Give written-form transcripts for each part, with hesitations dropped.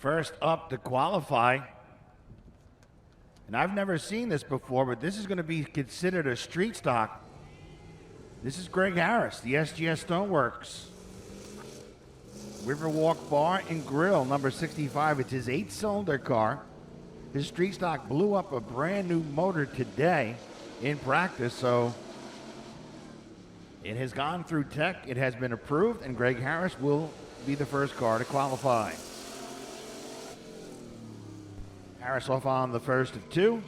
First up to qualify, and I've never seen this before, but this is going to be considered a street stock. This is Greg Harris, the SGS Stoneworks Riverwalk Bar and Grill, number 65. It's his 8-cylinder car. His street stock blew up a brand new motor today in practice, so it has gone through tech, it has been approved, and Greg Harris will be the first car to qualify. Harris off on the first of two.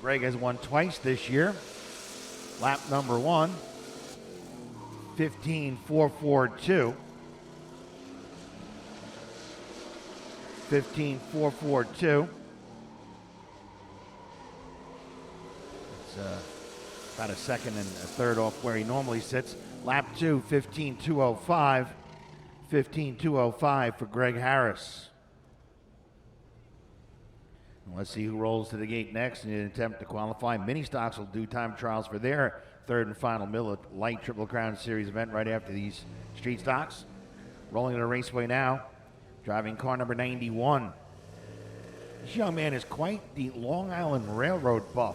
Greg has won twice this year. Lap number 1, 15.442. 15.442. It's about a second and a third off where he normally sits. Lap 2, 15.205. 15.205 for Greg Harris. Let's see who rolls to the gate next in an attempt to qualify. Mini Stocks will do time trials for their third and final Miller Lite Triple Crown Series event right after these street stocks. Rolling to the raceway now, driving car number 91. This young man is quite the Long Island Railroad buff.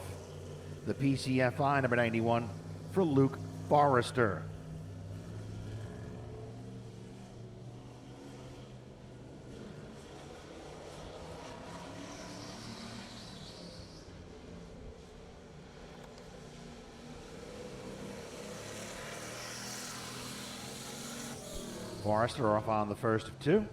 The PCFI number 91 for Luke Forrester. Forrester off on the first of two.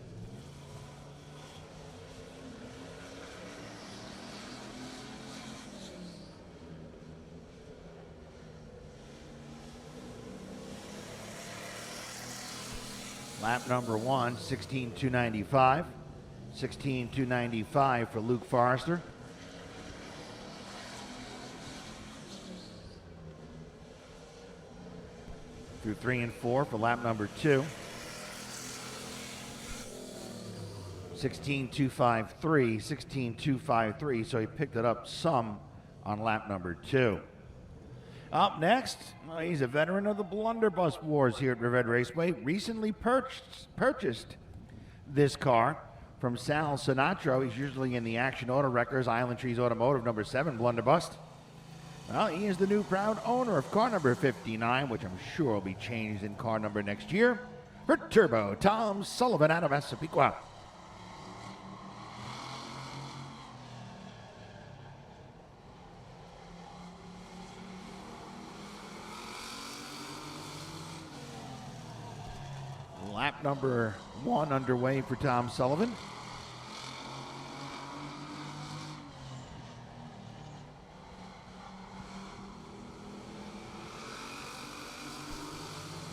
Lap number 1, 16.295. 16.295 for Luke Forrester. Through 3 and 4 for lap number 2. 16.253, 16.253, so he picked it up some on lap number 2. Up next, he's a veteran of the Blunderbuss Wars here at Riverhead Raceway. Recently purchased this car from Sal Sinatra. He's usually in the Action Auto Wreckers, Island Trees Automotive, number 7 Blunderbuss. Well, he is the new proud owner of car number 59, which I'm sure will be changed in car number next year, for Turbo Tom Sullivan out of Massapequa. Lap number 1 underway for Tom Sullivan.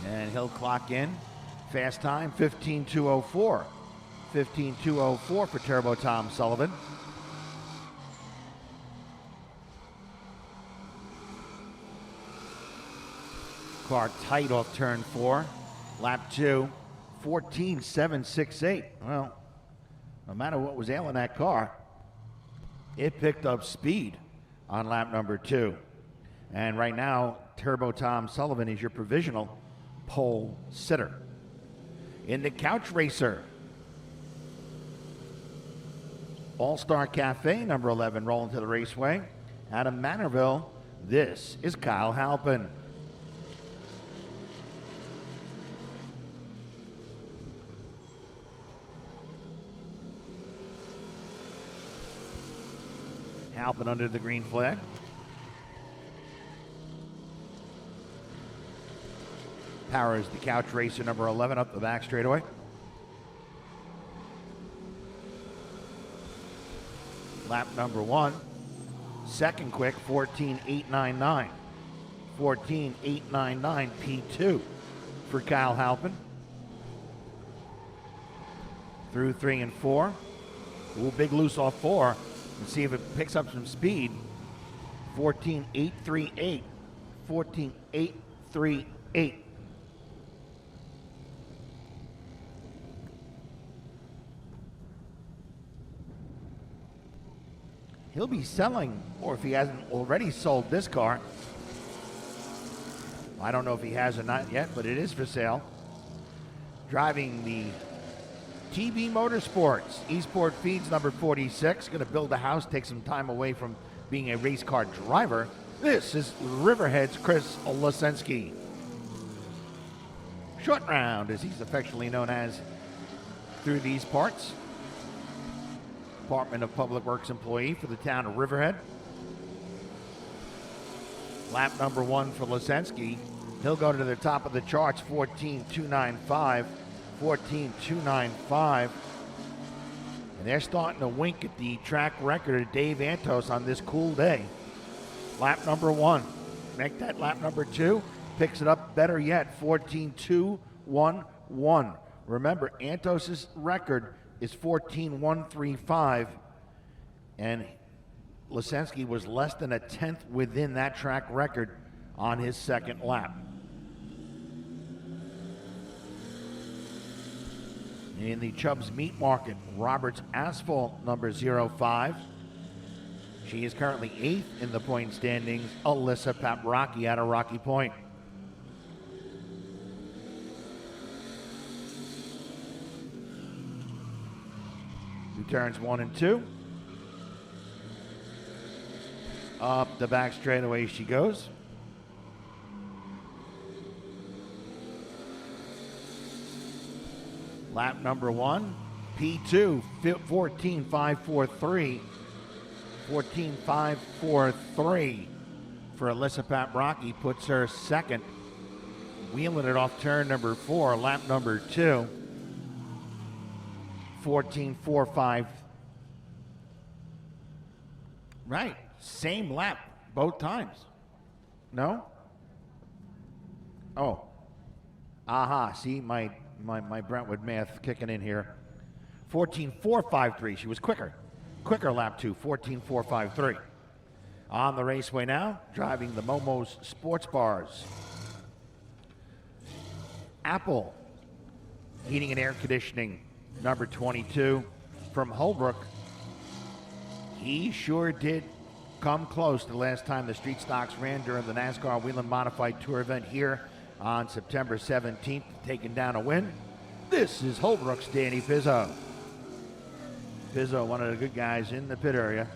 And he'll clock in. Fast time, 15.204. 15.204 for Turbo Tom Sullivan. Car tight off turn 4. Lap 2. 14.768. Well, no matter what was ailing that car, it picked up speed on lap number 2. And right now, Turbo Tom Sullivan is your provisional pole sitter. In the Couch Racer, All-Star Cafe, number 11, rolling to the raceway. Out of Manorville, this is Kyle Halpin. Halpin under the green flag. Powers the Couch Racer number 11 up the back straightaway. Lap number 1. Second quick, 14.899. 14.899 P2 for Kyle Halpin. Through 3 and 4. Ooh, big loose off 4. Let's see if it picks up some speed. 14.838. 14.838. He'll be selling, or if he hasn't already sold this car, I don't know if he has or not yet, but it is for sale. Driving the TB Motorsports, Eastport Feeds number 46. Going to build a house, take some time away from being a race car driver. This is Riverhead's Chris Lesensky. Short Round, as he's affectionately known as through these parts. Department of Public Works employee for the town of Riverhead. Lap number 1 for Lesensky. He'll go to the top of the charts, 14.295. 14.295. And they're starting to wink at the track record of Dave Antos on this cool day. Lap number 1. Make that lap number 2. Picks it up better yet, 14.211. Remember, Antos's record is 14.135. And Lesensky was less than a tenth within that track record on his second lap. In the Chubbs Meat Market, Roberts Asphalt number 05. She is currently 8th in the point standings, Alyssa Paprocki out of Rocky Point. Through turns 1 and 2. Up the back straightaway she goes. Lap number 1, P2, 14.543. 14.543 for Alyssa Paprocki puts her second. Wheeling it off turn number 4, lap number 2. 14.45. Right, same lap both times. No? Oh. Aha, see my Brentwood math kicking in here. 14.453. She was quicker. Quicker lap 2, 14.453. On the raceway now, driving the Momo's Sports Bars. Apple Heating and Air Conditioning, number 22 from Holbrook. He sure did come close the last time the street stocks ran during the NASCAR Whelen Modified Tour event here on September 17th, taking down a win. This is Holbrook's Danny Pizzo. Pizzo, one of the good guys in the pit area.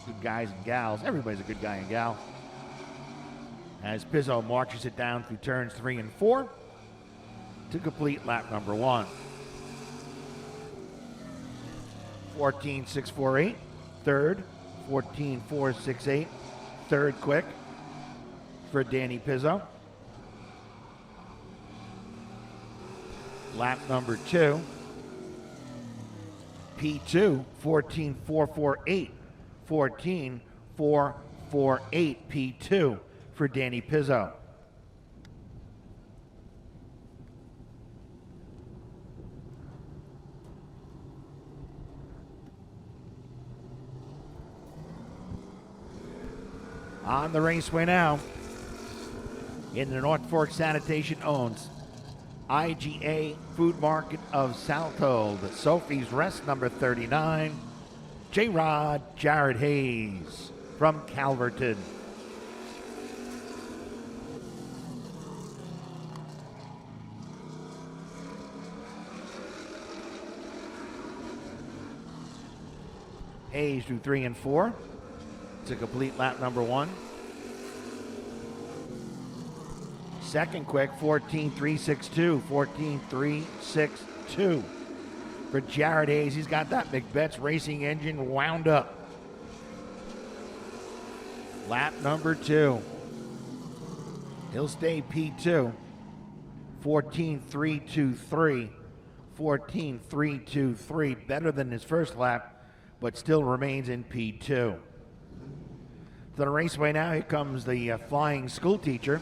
Good guys and gals. Everybody's a good guy and gal. As Pizzo marches it down through turns 3 and 4 to complete lap number 1. 14.648, third. 14.468, third quick for Danny Pizzo. Lap number 2, P2, 14.448. 14.448 P2 for Danny Pizzo. On the raceway now, in the North Fork Sanitation owns IGA Food Market of Southold, Sophie's Rest number 39, J-Rod Jared Hayes from Calverton. Hayes through 3 and 4 to complete lap number 1. Second quick, 14.362. 14.362 for Jared Hayes. He's got that McBetts Racing engine wound up. Lap number 2. He'll stay P2. 14.323. 14.323. Better than his first lap, but still remains in P2. To the raceway now, here comes the flying school teacher,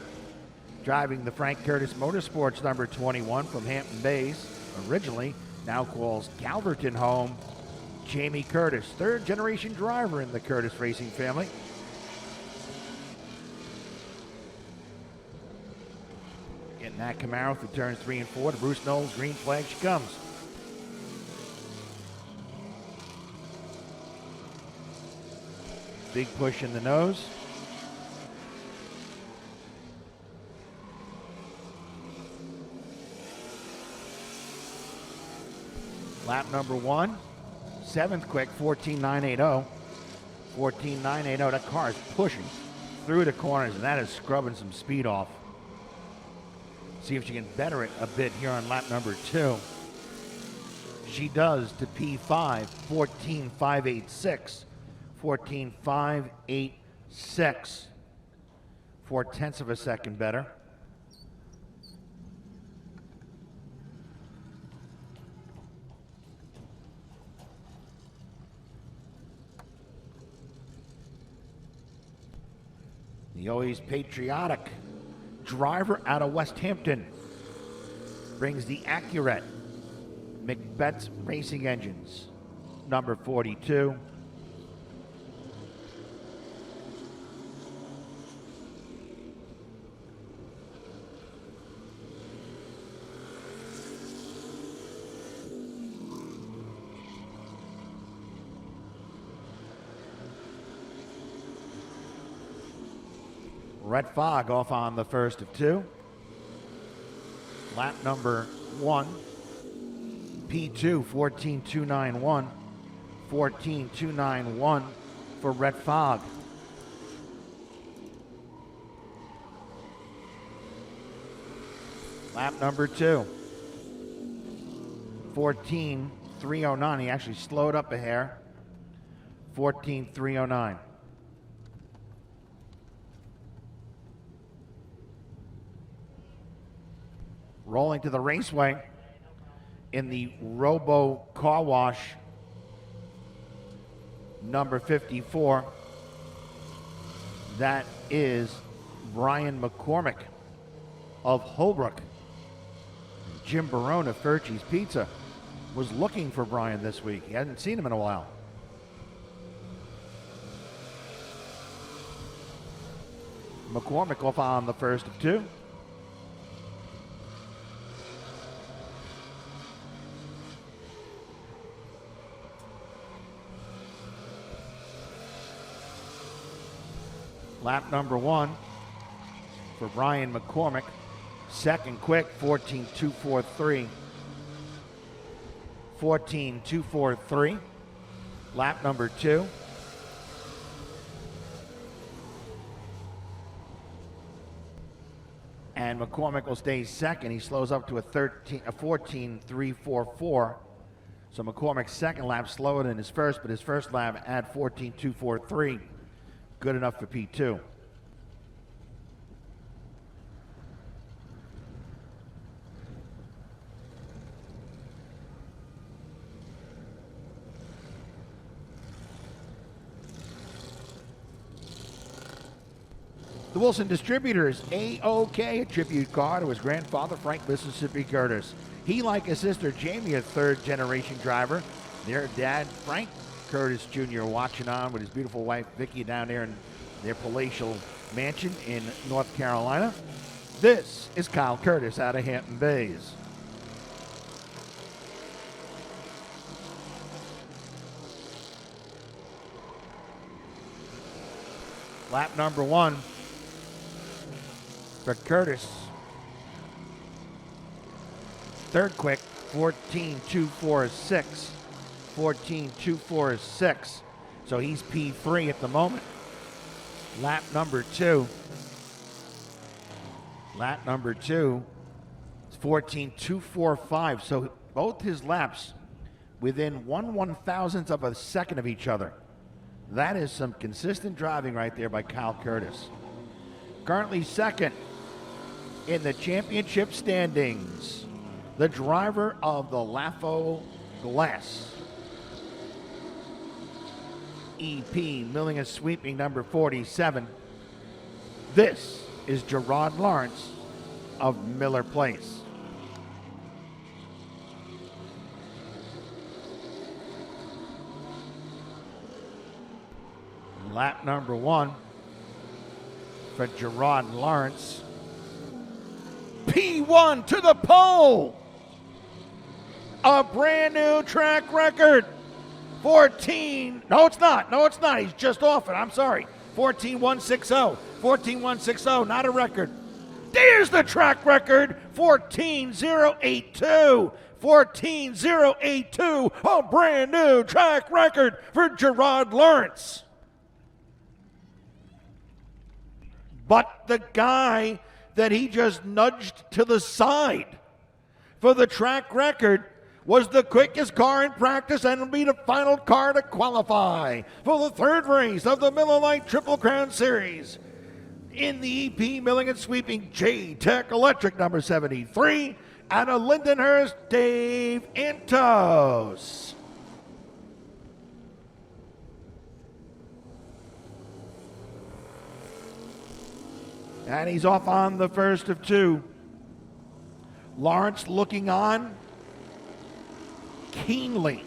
driving the Frank Curtis Motorsports number 21 from Hampton Bays, originally, now calls Calverton home, Jamie Curtis, third generation driver in the Curtis Racing family. Getting that Camaro through turns 3 and 4 to Bruce Knowles, green flag she comes. Big push in the nose. Lap number 1, 7th quick, 14.980. 14.980. That car is pushing through the corners, and that is scrubbing some speed off. See if she can better it a bit here on lap number 2. She does to P5, 14.586. 14.586. 4/10 of a second better. The always patriotic driver out of West Hampton brings the accurate McBetts Racing Engines, number 42. Rhett Fogg off on the first of 2. Lap number 1. P2, 14.291. 14.291 for Rhett Fogg. Lap number 2. 14.309. He actually slowed up a hair. 14.309. Rolling to the raceway in the Robo Car Wash, number 54. That is Brian McCormick of Holbrook. Jim Barone of Furchie's Pizza was looking for Brian this week. He hadn't seen him in a while. McCormick off on the first of 2. Lap number 1 for Brian McCormick. Second quick, 14.243. 14.243. Lap number 2. And McCormick will stay second. He slows up to a 14.344. So McCormick's second lap slower than his first, but his first lap at 14.243. Good enough for P2. The Wilson Distributors A-OK, a tribute car to his grandfather, Frank Mississippi Curtis. He, like his sister Jamie, a third-generation driver. Their dad, Frank Curtis Jr., watching on with his beautiful wife, Vicki, down there in their palatial mansion in North Carolina. This is Kyle Curtis out of Hampton Bays. Lap number 1 for Curtis. Third quick, 14.246. 14.246. So he's P3 at the moment. Lap number 2. Lap number 2 is 14.245. So both his laps within 1/1000th of a second of each other. That is some consistent driving right there by Kyle Curtis. Currently second in the championship standings, the driver of the LAFO Glass. EP milling and sweeping number 47. This is Gerard Lawrence of Miller Place. Lap number 1 for Gerard Lawrence. P1 to the pole. A brand new track record. 14. No, it's not. No, it's not. He's just off it. I'm sorry. 14.160. 14.160. Not a record. There's the track record. 14.082. 14.082, a brand new track record for Gerard Lawrence. But the guy that he just nudged to the side for the track record was the quickest car in practice and will be the final car to qualify for the third race of the Miller Lite Triple Crown Series. In the EP Milling and Sweeping J-Tech Electric number 73, out of Lindenhurst, Dave Antos. And he's off on the first of two. Lawrence looking on keenly.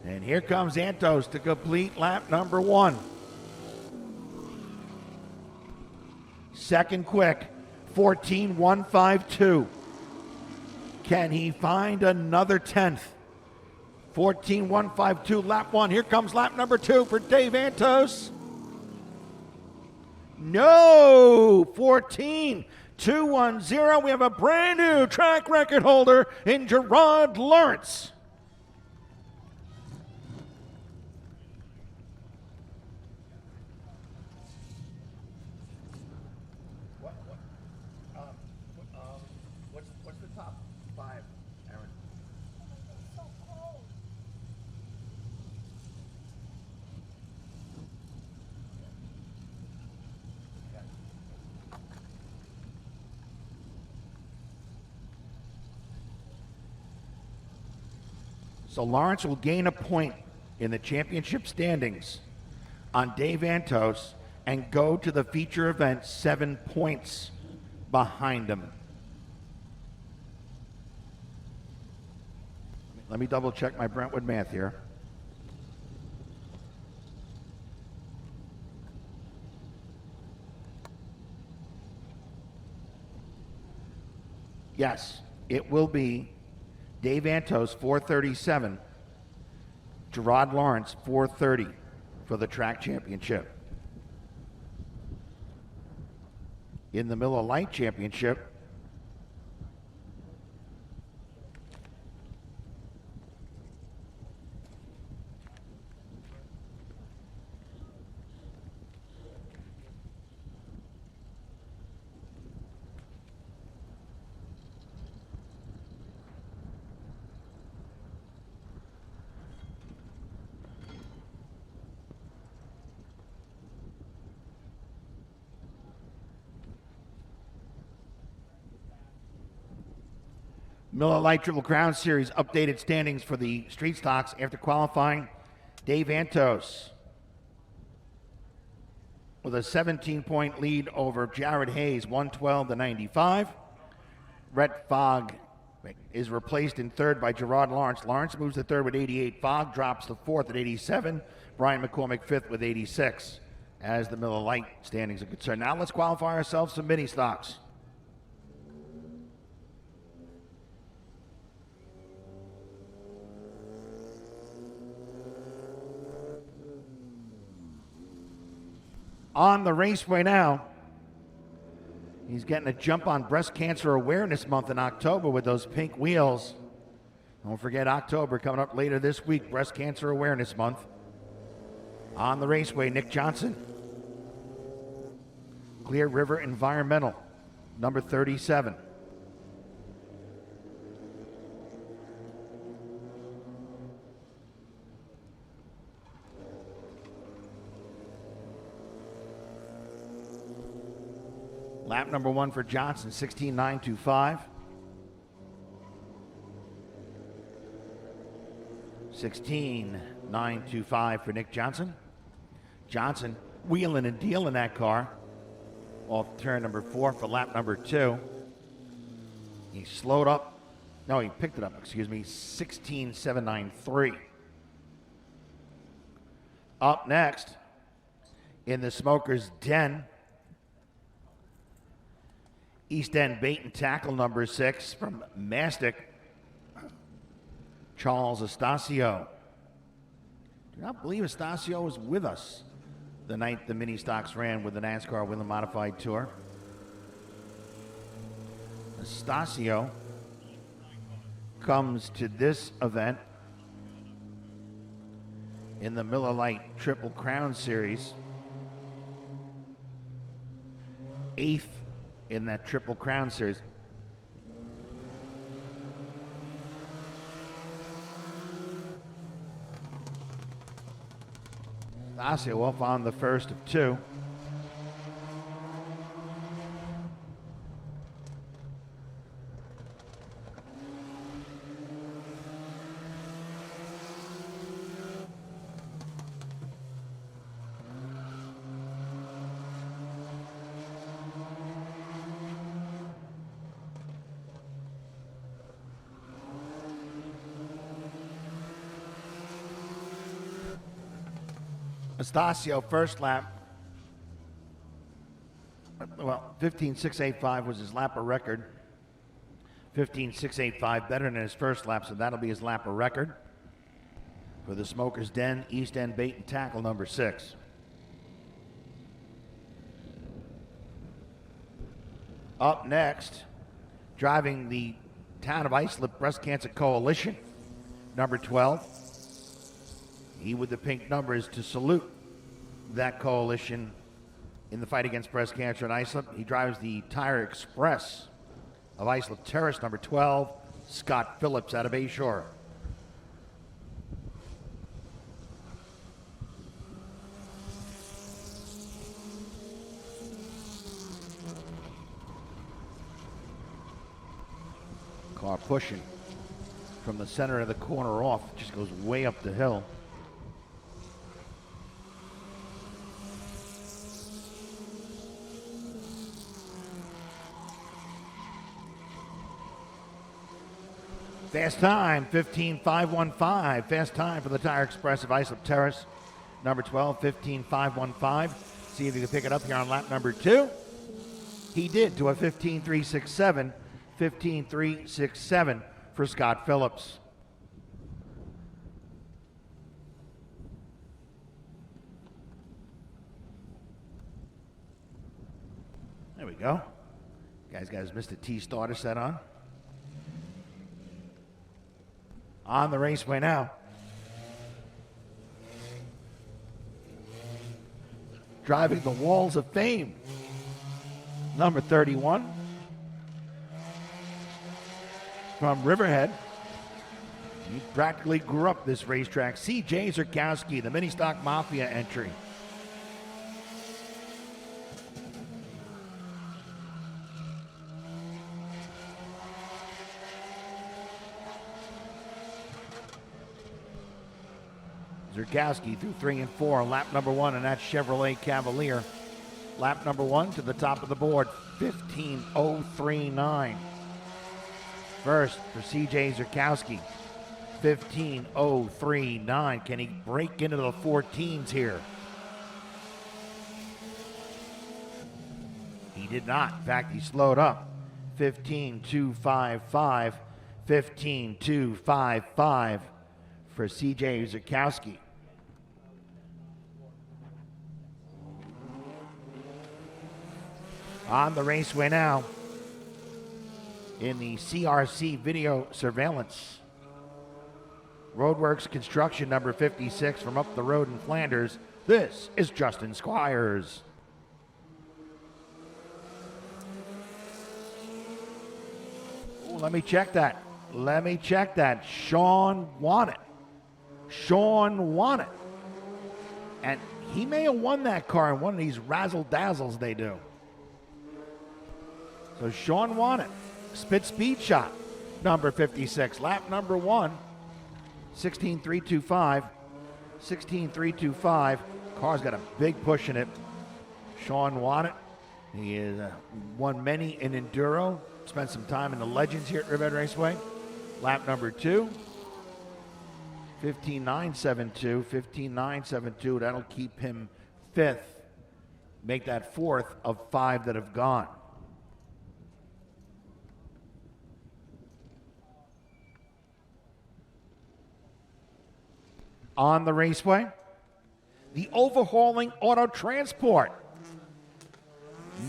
And here comes Antos to complete lap number one. Second quick, 14.152. Can he find another 10th? 14.152, lap one. Here comes lap number two for Dave Antos. No, 14.210. We have a brand new track record holder in Gerard Lawrence. What's the top five, Aaron? So Lawrence will gain a point in the championship standings on Dave Antos and go to the feature event 7 points behind him. Let me double check my Brentwood math here. Yes, it will be Dave Antos 437, Gerard Lawrence 430 for the track championship. In the Miller Lite Championship, Miller Lite Triple Crown Series updated standings for the street stocks after qualifying. Dave Antos with a 17-point lead over Jared Hayes, 112-95. Rhett Fogg is replaced in third by Gerard Lawrence. Lawrence moves to third with 88. Fogg drops to fourth at 87. Brian McCormick fifth with 86 as the Miller Lite standings are concerned. Now let's qualify ourselves some mini stocks. On the raceway now. He's getting a jump on Breast Cancer Awareness Month in October with those pink wheels. Don't forget October coming up later this week, Breast Cancer Awareness Month. On the raceway, Nick Johnson. Clear River Environmental, number 37. Lap number one for Johnson, 16.925. 16.925 for Nick Johnson. Johnson wheeling and dealing that car off turn number 4 for lap number 2. He slowed up. No, he picked it up, 16.793. Up next in the Smoker's Den, East End Bait and Tackle number 6 from Mastic, Charles Estacio. Do not believe Estacio was with us the night the mini stocks ran with the NASCAR Winland Modified Tour. Stasio comes to this event in the Miller Lite Triple Crown Series. 8th in that Triple Crown Series. Stasio off on the first of two. Stasio, first lap, well, 15.685 was his lapper record. 15.685 better than his first lap, so that'll be his lapper record for the Smoker's Den East End Bait and Tackle number 6. Up next, driving the Town of Islip Breast Cancer Coalition, number 12. He with the pink numbers to salute that coalition in the fight against breast cancer in Islip. He drives the Tire Express of Islip Terrace, number 12, Scott Phillips out of Bayshore. Car pushing from the center of the corner off, just goes way up the hill. Fast time, 15.515. Fast time for the Tire Express of Islip Terrace, number 12, 15.515. See if he can pick it up here on lap number 2. He did to a 15.367. 15.367 for Scott Phillips. There we go. Guy's got his Mr. T starter set on. On the raceway now. Driving the Walls of Fame, number 31. From Riverhead. He practically grew up this racetrack. C.J. Zerkowski, the Mini Stock Mafia entry. Zerkowski through 3 and 4, lap number 1, and that's Chevrolet Cavalier. Lap number 1 to the top of the board, 15.039. First for C.J. Zerkowski, 15.039. Can he break into the 14s here? He did not. In fact, he slowed up. 15.255. 15.255 for C.J. Zerkowski. On the raceway now in the CRC video surveillance. Roadworks Construction number 56 from up the road in Flanders. This is Justin Squires. Ooh, let me check that. Sean Wannett. And he may have won that car in one of these razzle-dazzles they do. So Sean Wannett, Spit Speed Shot, number 56. Lap number 1, 16.325. 16.325. Car's got a big push in it. Sean Wannett, he has won many in Enduro. Spent some time in the Legends here at Riverhead Raceway. Lap number 2, 15.972. 15.972. That'll keep him 5th. Make that 4th of 5 that have gone. On the raceway, the Overhauling Auto Transport,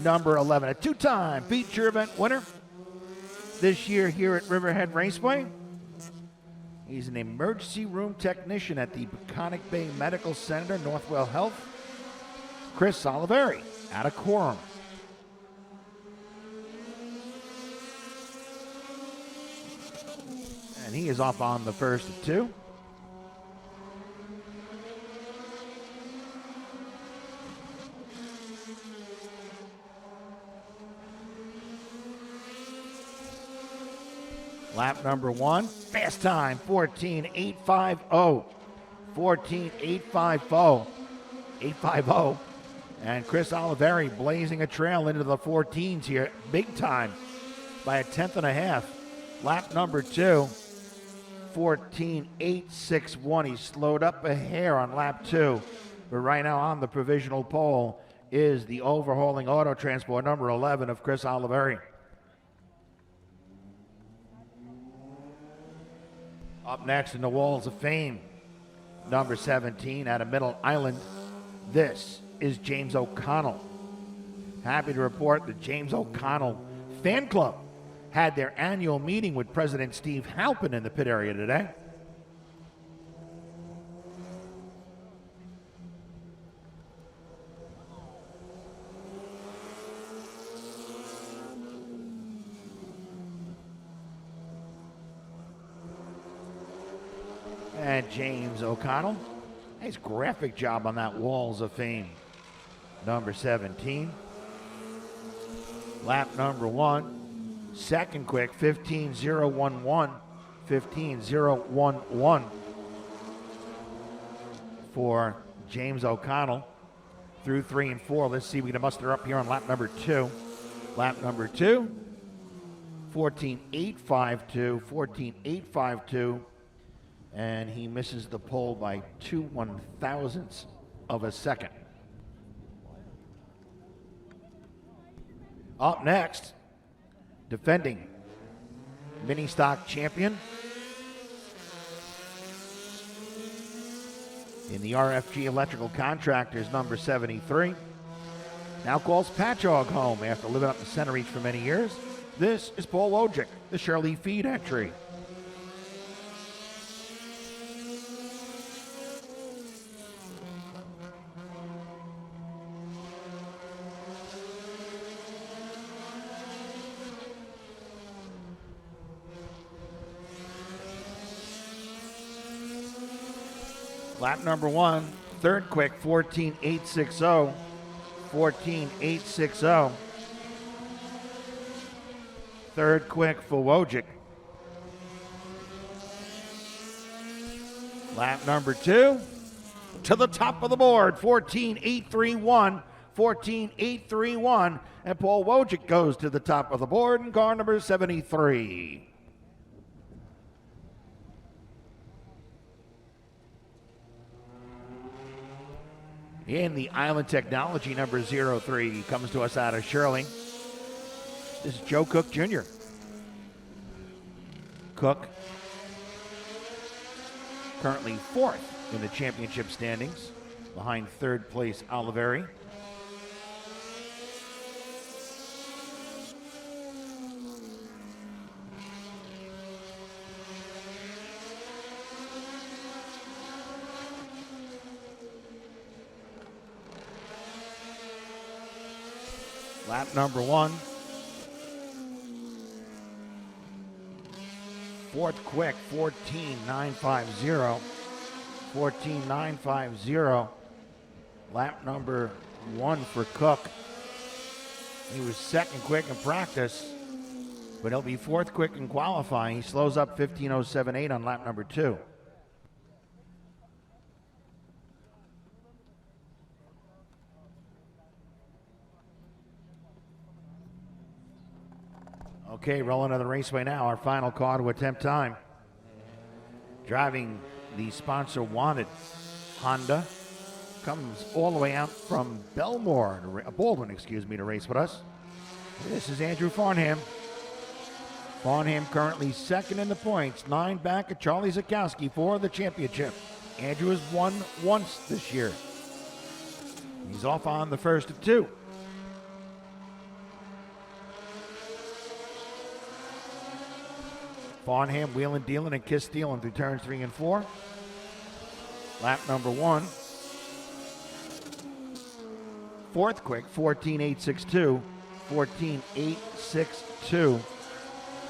number 11, a two-time feature event winner, this year here at Riverhead Raceway. He's an emergency room technician at the Peconic Bay Medical Center, Northwell Health. Chris Oliveri out of Coram. And he is off on the first of two. Lap number one, fast time, 14.850. 14.850. 850. And Chris Oliveri blazing a trail into the 14s here, big time, by a tenth and a half. Lap number two, 14.861. He slowed up a hair on lap two. But right now on the provisional pole is the overhauling auto transport number 11 of Chris Oliveri. Up next in the Walls of Fame, number 17 out of Middle Island. This is James O'Connell. Happy to report the James O'Connell fan club had their annual meeting with President Steve Halpin in the pit area today. And James O'Connell, nice graphic job on that Walls of Fame. Number 17. Lap number one. Second quick, 15.011. 15.011 for James O'Connell. Through 3 and 4. Let's see if we can muster up here on lap number two. Lap number two. 14.852. 14.852. And he misses the pole by 2/1000ths of a second. Up next, defending mini stock champion in the RFG Electrical Contractors, number 73. Now calls Patchogue home after living up the center reach for many years. This is Paul Wojcik, the Shirley Feed entry. Lap number one, third quick, 14.860. 14.860. Third quick for Wojcik. Lap number two, to the top of the board, 14.831. 14.831. And Paul Wojcik goes to the top of the board in car number 73. In the Island Technology, number 03 comes to us out of Shirley. This is Joe Cook Jr. Cook currently fourth in the championship standings, behind third place Oliveri. Lap number one. Fourth quick, 14.950. 14.950. Lap number one for Cook. He was second quick in practice, but he'll be fourth quick in qualifying. He slows up 15.078 on lap number two. Okay, rolling to the raceway now. Our final car to attempt time. Driving the sponsor wanted Honda. Comes all the way out from Baldwin, to race with us. This is Andrew Farnham. Farnham currently second in the points, 9 back of Charlie Zukowski for the championship. Andrew has won once this year. He's off on the first of two. Farnham wheeling, dealing, and kiss stealing through turns 3 and 4. Lap number 1. Fourth quick, 14.862. 14.862.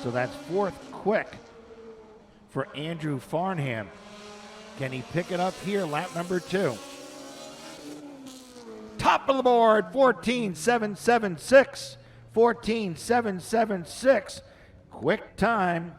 So that's fourth quick for Andrew Farnham. Can he pick it up here, lap number 2? Top of the board, 14.776. 14.776. Quick time.